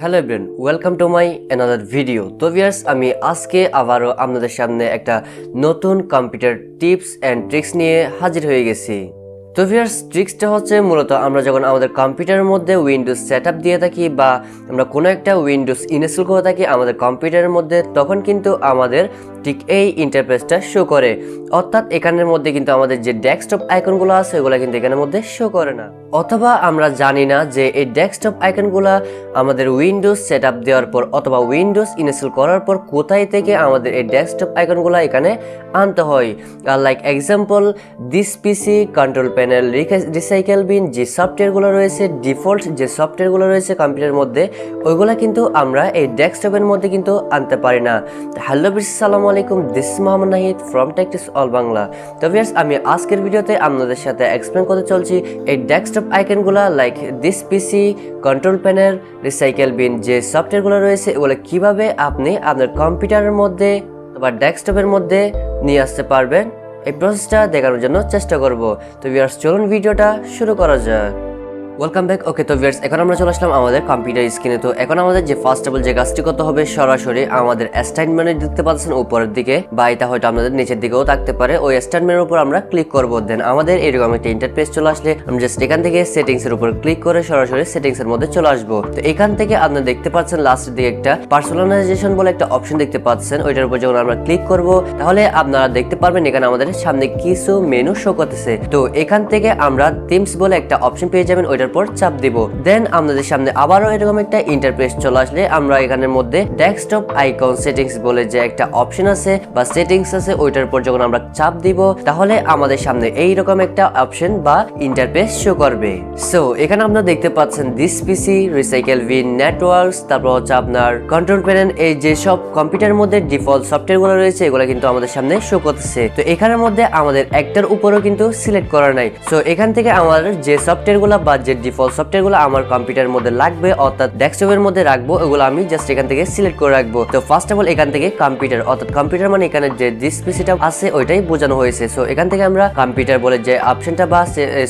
Hello everyone, welcome to my another video. তো viewers, আমি আজকে আবারও আপনাদের সামনে একটা নতুন কম্পিউটার টিপস অ্যান্ড ট্রিক্স নিয়ে হাজির হয়ে গেছি। তো ভিউয়ার্স, ট্রিক্সটা হচ্ছে মূলত আমরা যখন আমাদের কম্পিউটারের মধ্যে উইন্ডোজ সেটআপ দিয়ে থাকি বা আমরা কোনো একটা উইন্ডোজ ইনস্টল করে থাকি আমাদের কম্পিউটারের মধ্যে, তখন কিন্তু আমাদের ঠিক এই ইন্টারফেসটা শো করে। অর্থাৎ এখানের মধ্যে কিন্তু আমাদের যে ডেস্কটপ আইকনগুলো আছে ওগুলো কিন্তু এখানের মধ্যে শো করে না, অথবা আমরা জানি না যে এই ডেস্কটপ আইকনগুলো আমাদের উইন্ডোজ সেটআপ দেওয়ার পর অথবা উইন্ডোজ ইনস্টল করার পর কোথায় থেকে আমাদের এই ডেস্কটপ আইকনগুলো এখানে আনতে হয়। Like example, this PC, control panel, recycle bin, যে সফটওয়্যারগুলো রয়েছে, ডিফল্ট যে সফটওয়্যারগুলো রয়েছে কম্পিউটারের মধ্যে, ওইগুলা কিন্তু আমরা এই ডেস্কটপের মধ্যে কিন্তু আনতে পারি না। হ্যালো বিশ, আসসালামু আলাইকুম, this is Mohammad Nahid from tactics all Bangla. তো ভিউয়ার্স, আমি আজকের ভিডিওতে আপনাদের সাথে এক্সপ্লেন করতে চলছি এই ডেস্কটপ আইকনগুলা like this PC, control panel, recycle bin যে সফটওয়্যারগুলো রয়েছে ওগুলো কিভাবে আপনি আপনার কম্পিউটারের মধ্যে বা ডেস্কটপের মধ্যে নিয়ে আসতে পারবেন, এই প্রসেসটা দেখানোর জন্য চেষ্টা করব। তো ভিউয়ার্স, চলুন ভিডিওটা শুরু করা যাক। Welcome back. ওকে, তো ভিউয়ার্স, এখন আমরা চলে আসলাম আমাদের কম্পিউটার স্ক্রিনে। তো এখন আমাদের যে ফার্স্ট অফ অল যে কাজটি করতে হবে, সরাসরি আমাদের স্টার্ট মেনু দেখতে পাচ্ছেন উপরের দিকে, বা এটা হয়তো আপনাদের নিচের দিকেও থাকতে পারে, ওই স্টার্ট মেনুর উপর আমরা ক্লিক করব। দেন আমাদের এরকম একটা ইন্টারফেস চলে আসলে আমরা জাস্ট এখান থেকে সেটিংস এর উপর ক্লিক করে সরাসরি সেটিংস এর মধ্যে চলে আসবো। তো এখান থেকে আপনারা দেখতে পাচ্ছেন লাস্টের দিকে একটা পার্সোনালাইজেশন বলে একটা অপশন দেখতে পাচ্ছেন, ওইটার উপর যখন আমরা ক্লিক করব তাহলে আপনারা দেখতে পারবেন এখানে আমাদের সামনে কিছু মেনু শো করতেছে। তো এখান থেকে আমরা থিমস বলে একটা অপশন পেয়ে যাবেন, ওইটার উপর চাপ দিব। দেন আপনাদের সামনে আবারও এরকম একটা ইন্টারফেস চলে আসলে আমরা এখানের মধ্যে ডেস্কটপ আইকন সেটিংস বলে যে একটা অপশন আছে বা সেটিংস আছে, ওইটার উপর যখন আমরা চাপ দিব তাহলে আমাদের সামনে এইরকম একটা অপশন বা ইন্টারফেস শো করবে। সো এখানে আপনারা দেখতে পাচ্ছেন this PC, recycle bin, networks, তারপর হচ্ছে আপনার কন্ট্রোল প্যানেল, এই যে সব কম্পিউটারের মধ্যে ডিফল্ট সফটওয়্যারগুলো রয়েছে এগুলো কিন্তু আমাদের সামনে শো করতেছে। তো এখানের মধ্যে আমাদের একটার উপরও কিন্তু সিলেক্ট করা নাই। সো এখান থেকে আমাদের যে সফটওয়্যারগুলো বা যে ডিফল্ট সফটওয়্যারগুলো আমার কম্পিউটারের মধ্যে লাগবে অর্থাৎ ডেস্কটপের মধ্যে রাখবো, ওগুলো আমি জাস্ট এখান থেকে সিলেক্ট করে রাখবো। তো ফার্স্ট অফ অল এখান থেকে কম্পিউটার অর্থাৎ কম্পিউটার মানে এখানে যে দিস পিসিটা আছে ওইটাই বোঝানো হয়েছে। সো এখান থেকে আমরা কম্পিউটার বলে যে অপশনটা বা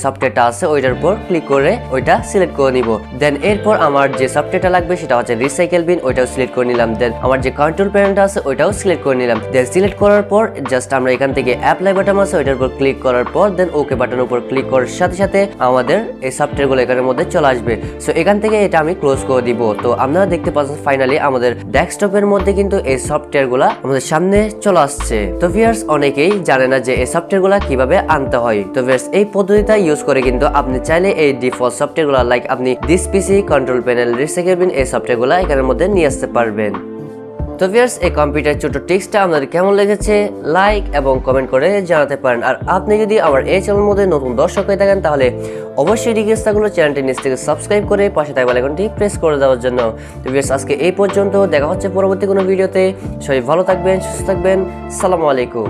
সফটওয়্যারটা আছে ওইটার উপর ক্লিক করে ওইটা সিলেক্ট করে নিব। দেন এরপর আমার যে সফটওয়্যারটা লাগবে সেটা হচ্ছে রিসাইকেল বিন, ওইটাও সিলেক্ট করে নিলাম। দেন আমার যে কন্ট্রোল প্যানেলটা আছে ওইটাও সিলেক্ট করে নিলাম। দেন সিলেক্ট করার পর জাস্ট আমরা এখান থেকে অ্যাপ্লাই বাটন আছে ওইটার উপর ক্লিক করার পর দেন ওকে বাটনের উপর ক্লিক করার সাথে সাথে আমাদের এই সফটওয়্যারগুলো এখানের মধ্যে চলে আসবে। সো এখান থেকে এটা আমি ক্লোজ করে দিব। তো আপনারা দেখতে পাচ্ছেন ফাইনালি আমাদের ডেস্কটপের মধ্যে কিন্তু এই সফটওয়্যারগুলো আমাদের সামনে চলে আসছে। তো ভিউয়ার্স, অনেকেই জানে না যে এই সফটওয়্যারগুলো কিভাবে আনতে হয়। তো ভিউয়ার্স, এই পদ্ধতিটা ইউজ করে কিন্তু আপনি চাইলে এই ডিফল্ট সফটওয়্যারগুলো লাইক আপনি this PC, control panel, recycle bin এই সফটওয়্যারগুলো এখানের মধ্যে নিয়ে আসতে পারবেন। তো ভিউয়ার্স, এই কম্পিউটার ছোট টিপসটা আপনাদের কেমন লেগেছে লাইক এবং কমেন্ট করে জানাতে পারেন। আর আপনি যদি আমার এই চ্যানেলের মধ্যে নতুন দর্শক হয়ে থাকেন তাহলে অবশ্যই রিকোয়েস্ট থাকলো চ্যানেলটি নিচ থেকে সাবস্ক্রাইব করে পাশে থাকা বেল আইকনটি প্রেস করে দেওয়ার জন্য। তো ভিউয়ার্স, আজকে এই পর্যন্ত, দেখা হচ্ছে পরবর্তী কোনো ভিডিওতে। সবাই ভালো থাকবেন, সুস্থ থাকবেন। আসসালামু আলাইকুম।